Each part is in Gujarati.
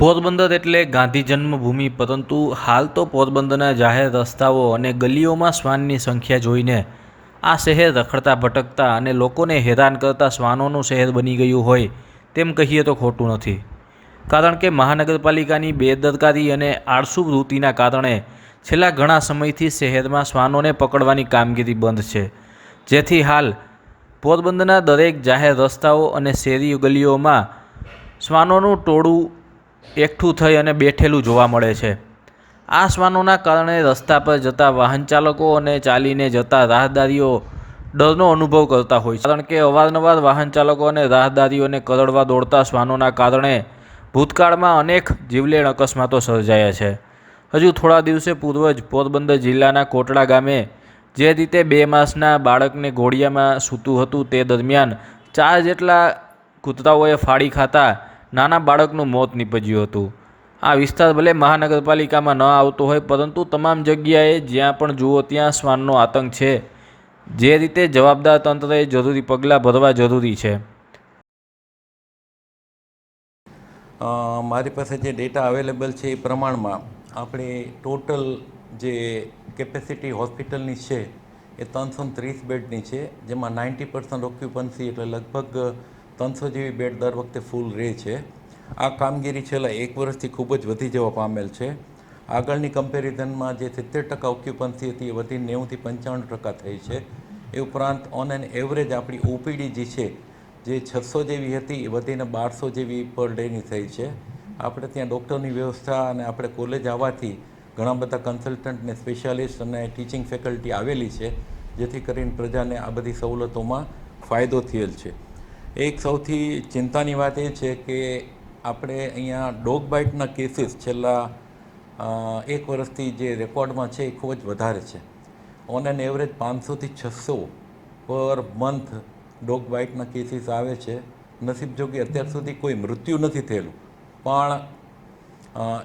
પોરબંદર એટલે ગાંધી જન્મભૂમિ, પરંતુ હાલ તો પોરબંદરના જાહેર રસ્તાઓ અને ગલીઓમાં શ્વાનની સંખ્યા જોઈને આ શહેર રખડતા ભટકતા અને લોકોને હેરાન કરતા શ્વાનોનું શહેર બની ગયું હોય તેમ કહીએ તો ખોટું નથી. કારણ કે મહાનગરપાલિકાની બેદરકારી અને આળસુ વૃત્તિના કારણે છેલ્લા ઘણા સમયથી શહેરમાં શ્વાનોને પકડવાની કામગીરી બંધ છે, જેથી હાલ પોરબંદરના દરેક જાહેર રસ્તાઓ અને શેરી ગલીઓમાં શ્વાનોનું ટોળું એકઠું થઈ અને બેઠેલું જોવા મળે છે. આ શ્વાનોના કારણે રસ્તા પર જતા વાહન ચાલકો અને ચાલીને જતા રાહદારીઓ ડરનો અનુભવ કરતા હોય છે, કારણ કે અવારનવાર વાહન ચાલકો અને રાહદારીઓને કરડવા દોડતા શ્વાનોના કારણે ભૂતકાળમાં અનેક જીવલેણ અકસ્માતો સર્જાયા છે. હજુ થોડા દિવસે પૂર્વ જ પોરબંદર જિલ્લાના કોટડા ગામે જે રીતે 2 માસના બાળકને ઘોડિયામાં સૂતું હતું, તે દરમિયાન 4 જેટલા કૂતરાઓએ ફાડી ખાતા નાના બાળકનું મોત નીપજ્યું હતું. આ વિસ્તાર ભલે મહાનગરપાલિકામાં ન આવતો હોય, પરંતુ તમામ જગ્યાએ જ્યાં પણ જુઓ ત્યાં શ્વાનનો આતંક છે. જે રીતે જવાબદાર તંત્રએ જરૂરી પગલાં ભરવા જરૂરી છે. મારી પાસે જે ડેટા અવેલેબલ છે એ પ્રમાણમાં આપણે ટોટલ જે કેપેસિટી હોસ્પિટલની છે એ 330 બેડની છે, જેમાં 90% ઓક્યુપન્સી એટલે લગભગ 300 જેવી બેડ દર વખતે ફૂલ રહે છે. આ કામગીરી છેલ્લા 1 વર્ષથી ખૂબ જ વધી જવા પામેલ છે. આગળની કમ્પેરિઝનમાં જે 70% ઓક્યુપન્સી હતી એ વધીને 90 થી 95% થઈ છે. એ ઉપરાંત ઓન એન એવરેજ આપણી ઓપીડી જે છે જે 600 જેવી હતી એ વધીને 1200 જેવી પર ડેની થઈ છે. આપણે ત્યાં ડૉક્ટરની વ્યવસ્થા અને આપણે કોલેજ આવવાથી ઘણા બધા કન્સલ્ટન્ટ ને સ્પેશિયાલિસ્ટ અને ટીચિંગ ફેકલ્ટી આવેલી છે, જેથી કરીને પ્રજાને આ બધી સવલતોમાં ફાયદો થયેલ છે. એક સૌથી ચિંતાની વાત એ છે કે આપણે અહીંયા ડોગ બાઇટના કેસીસ છેલ્લા 1 વર્ષથી જે રેકોર્ડમાં છે એ ખૂબ જ વધારે છે. ઓન એન એવરેજ 500 થી 600 પર મંથ ડોગ બાઇટના કેસીસ આવે છે. નસીબજોગે અત્યાર સુધી કોઈ મૃત્યુ નથી થયેલું, પણ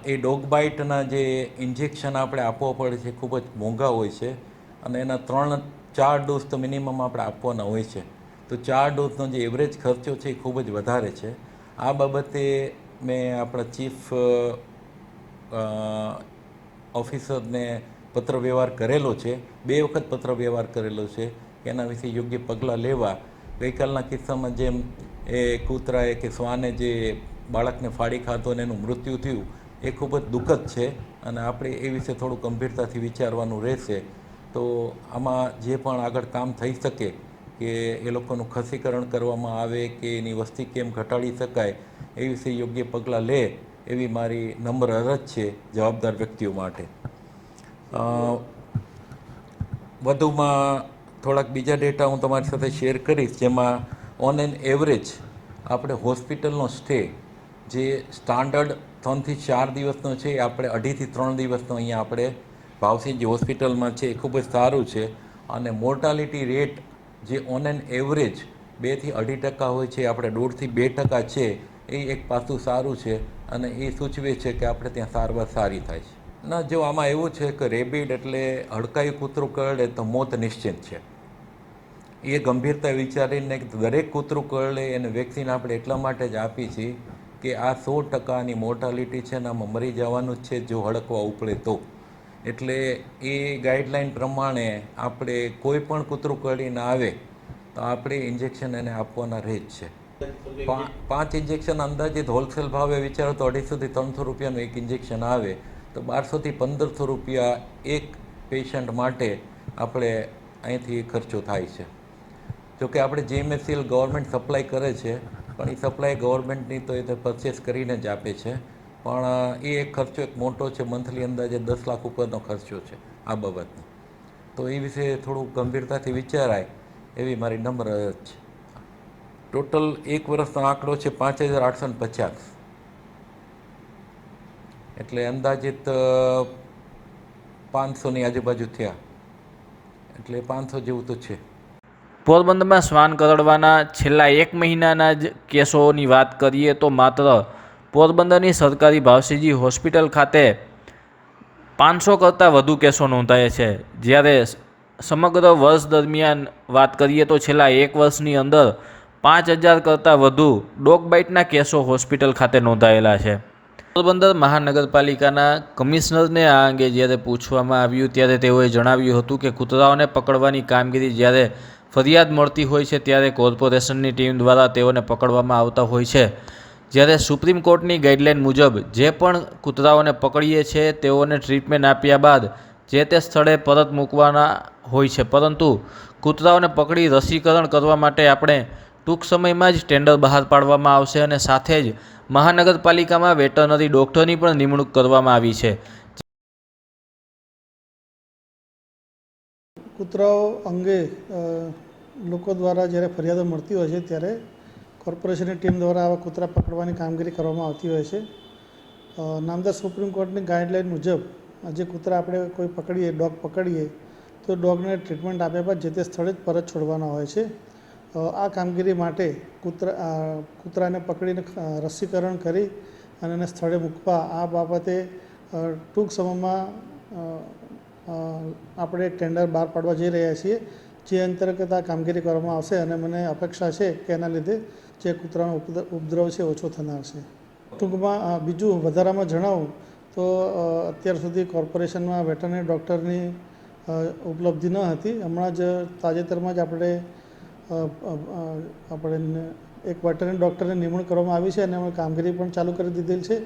એ ડોગ બાઇટના જે ઇન્જેક્શન આપણે આપવા પડે છે ખૂબ જ મોંઘા હોય છે, અને એના 3-4 ડોઝ તો મિનિમમ આપણે આપવાના હોય છે. તો 4 ડોઝનો જે એવરેજ ખર્ચો છે એ ખૂબ જ વધારે છે. આ બાબતે મેં આપણા ચીફ ઓફિસરને પત્ર વ્યવહાર કરેલો છે, 2 વખત પત્ર વ્યવહાર કરેલો છે કે એના વિશે યોગ્ય પગલાં લેવા. ગઈકાલના કિસ્સામાં જેમ એ કૂતરાએ કે શ્વાને જે બાળકને ફાડી ખાધો અને એનું મૃત્યુ થયું, એ ખૂબ જ દુઃખદ છે, અને આપણે એ વિશે થોડું ગંભીરતાથી વિચારવાનું રહેશે. તો આમાં જે પણ આગળ કામ થઈ શકે કે એ લોકોનું ખસીકરણ કરવામાં આવે કે એની વસ્તી કેમ ઘટાડી શકાય, એ વિશે યોગ્ય પગલાં લે એવી મારી નમ્ર અરજ છે જવાબદાર વ્યક્તિઓ માટે. વધુમાં થોડાક બીજા ડેટા હું તમારી સાથે શેર કરીશ, જેમાં ઓન એન એવરેજ આપણે હોસ્પિટલનો સ્ટે જે સ્ટાન્ડર્ડ 3 થી 4 દિવસનો છે એ આપણે 2.5 થી 3 દિવસનો અહીંયા આપણે ભાવસિંહ જે હોસ્પિટલમાં છે એ ખૂબ જ સારું છે. અને મોર્ટાલિટી રેટ જે ઓન એન એવરેજ 2 થી 2.5% હોય છે, આપણે 1.5 થી 2% છે. એ એક પાસું સારું છે, અને એ સૂચવે છે કે આપણે ત્યાં સારવાર સારી થાય છે. ના, જો આમાં એવું છે કે રેબિડ એટલે હડકાયું કૂતરું કરડે તો મોત નિશ્ચિત છે. એ ગંભીરતા વિચારીને દરેક કૂતરું કરડે એને વેક્સિન આપણે એટલા માટે જ આપી છીએ કે આ 100%ની મોર્ટાલિટી છે ને આમાં મરી જવાનું જ છે જો હડકવા ઉપડે તો. એટલે એ ગાઈડલાઇન પ્રમાણે આપણે કોઈ પણ કૂતરું કરડીને આવે તો આપણે ઇન્જેક્શન એને આપવાના રહે જ છે. 5 ઇન્જેક્શન અંદાજિત હોલસેલ ભાવે વિચારો તો 250 થી 300 રૂપિયાનું એક ઇન્જેક્શન આવે, તો 1200 થી 1500 રૂપિયા એક પેશન્ટ માટે આપણે અહીંથી ખર્ચો થાય છે. જોકે આપણે GMSCL ગવર્મેન્ટ સપ્લાય કરે છે, પણ એ સપ્લાય ગવર્મેન્ટની તો એ તો પરચેસ કરીને જ આપે છે, પણ એ એક ખર્ચો એક મોટો છે. મંથલી અંદાજે 10 લાખ ઉપરનો ખર્ચો છે આ બાબતનો. તો એ વિશે થોડું ગંભીરતાથી વિચારાય એવી મારી નમ્ર અરજ છે. ટોટલ 1 વર્ષનો આંકડો છે 5850, એટલે અંદાજિત 500ની આજુબાજુ થયા, એટલે 500 જેવું તો છે. પોરબંદરમાં શ્વાન કરડવાના છેલ્લા 1 મહિનાના જ કેસોની વાત કરીએ તો માત્ર પોરબંદરની સરકારી ભાવસિંહજી હોસ્પિટલ ખાતે 500 કરતાં વધુ કેસો નોંધાયા છે. જ્યારે સમગ્ર વર્ષ દરમિયાન વાત કરીએ તો છેલ્લા 1 વર્ષની અંદર 5000 કરતાં વધુ ડોગ બાઇટના કેસો હોસ્પિટલ ખાતે નોંધાયેલા છે. પોરબંદર મહાનગરપાલિકાના કમિશનરને આ અંગે જ્યારે પૂછવામાં આવ્યું ત્યારે તેઓએ જણાવ્યું હતું કે કૂતરાઓને પકડવાની કામગીરી જ્યારે ફરિયાદ મળતી હોય છે ત્યારે કોર્પોરેશનની ટીમ દ્વારા તેઓને પકડવામાં આવતા હોય છે. જ્યારે સુપ્રીમ કોર્ટની ગાઈડલાઇન મુજબ જે પણ કૂતરાઓને પકડીએ છીએ તેઓને ટ્રીટમેન્ટ આપ્યા બાદ જે તે સ્થળે પરત મૂકવાના હોય છે, પરંતુ કૂતરાઓને પકડી રસીકરણ કરવા માટે આપણે ટૂંક સમયમાં જ ટેન્ડર બહાર પાડવામાં આવશે અને સાથે જ મહાનગરપાલિકામાં વેટરનરી ડૉક્ટરની પણ નિમણૂક કરવામાં આવી છે. કૂતરાઓ અંગે લોકો દ્વારા જ્યારે ફરિયાદો મળતી હોય છે ત્યારે કોર્પોરેશનની ટીમ દ્વારા આવા કૂતરા પકડવાની કામગીરી કરવામાં આવતી હોય છે. નામદાર સુપ્રીમ કોર્ટની ગાઈડલાઇન મુજબ જે કૂતરા આપણે કોઈ પકડીએ, ડોગ પકડીએ તો ડોગને ટ્રીટમેન્ટ આપ્યા બાદ જે તે સ્થળે જ પરત છોડવાના હોય છે. આ કામગીરી માટે કૂતરાને પકડીને રસીકરણ કરી અને એને સ્થળે મૂકવા આ બાબતે ટૂંક સમયમાં આપણે એક ટેન્ડર બહાર પાડવા જઈ રહ્યા છીએ, જે અંતર્ગત આ કામગીરી કરવામાં આવશે અને મને અપેક્ષા છે કે એના લીધે જે કૂતરાનો ઉપદ્રવ છે ઓછો થનાર છે. ટૂંકમાં બીજું વધારામાં જણાવું તો અત્યાર સુધી કોર્પોરેશનમાં વેટરનરી ડૉક્ટરની ઉપલબ્ધિ ન હતી. હમણાં જ તાજેતરમાં જ આપણે એક વેટરનરી ડૉક્ટરની નિમણૂક કરવામાં આવી છે અને અમે કામગીરી પણ ચાલુ કરી દીધેલ છે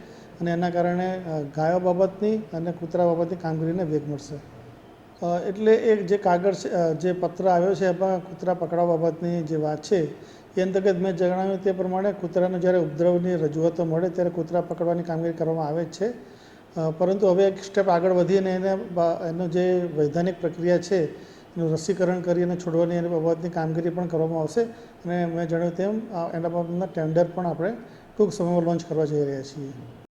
અને એના કારણે ગાયો બાબતની અને કૂતરા બાબતની કામગીરીને વેગ મળશે. એટલે એક જે કાગળ છે, જે પત્ર આવ્યો છે એમાં કૂતરા પકડવા બાબતની જે વાત છે એ અંતર્ગત મેં જણાવ્યું તે પ્રમાણે કૂતરાનો જ્યારે ઉપદ્રવની રજૂઆતો મળે ત્યારે કૂતરા પકડવાની કામગીરી કરવામાં આવે જ છે, પરંતુ હવે એક સ્ટેપ આગળ વધીને એનો જે વૈધાનિક પ્રક્રિયા છે એનું રસીકરણ કરી અને છોડવાની એની બાબતની કામગીરી પણ કરવામાં આવશે અને મેં જણાવ્યું તેમ એના બાબતના ટેન્ડર પણ આપણે ટૂંક સમયમાં લોન્ચ કરવા જઈ રહ્યા છીએ.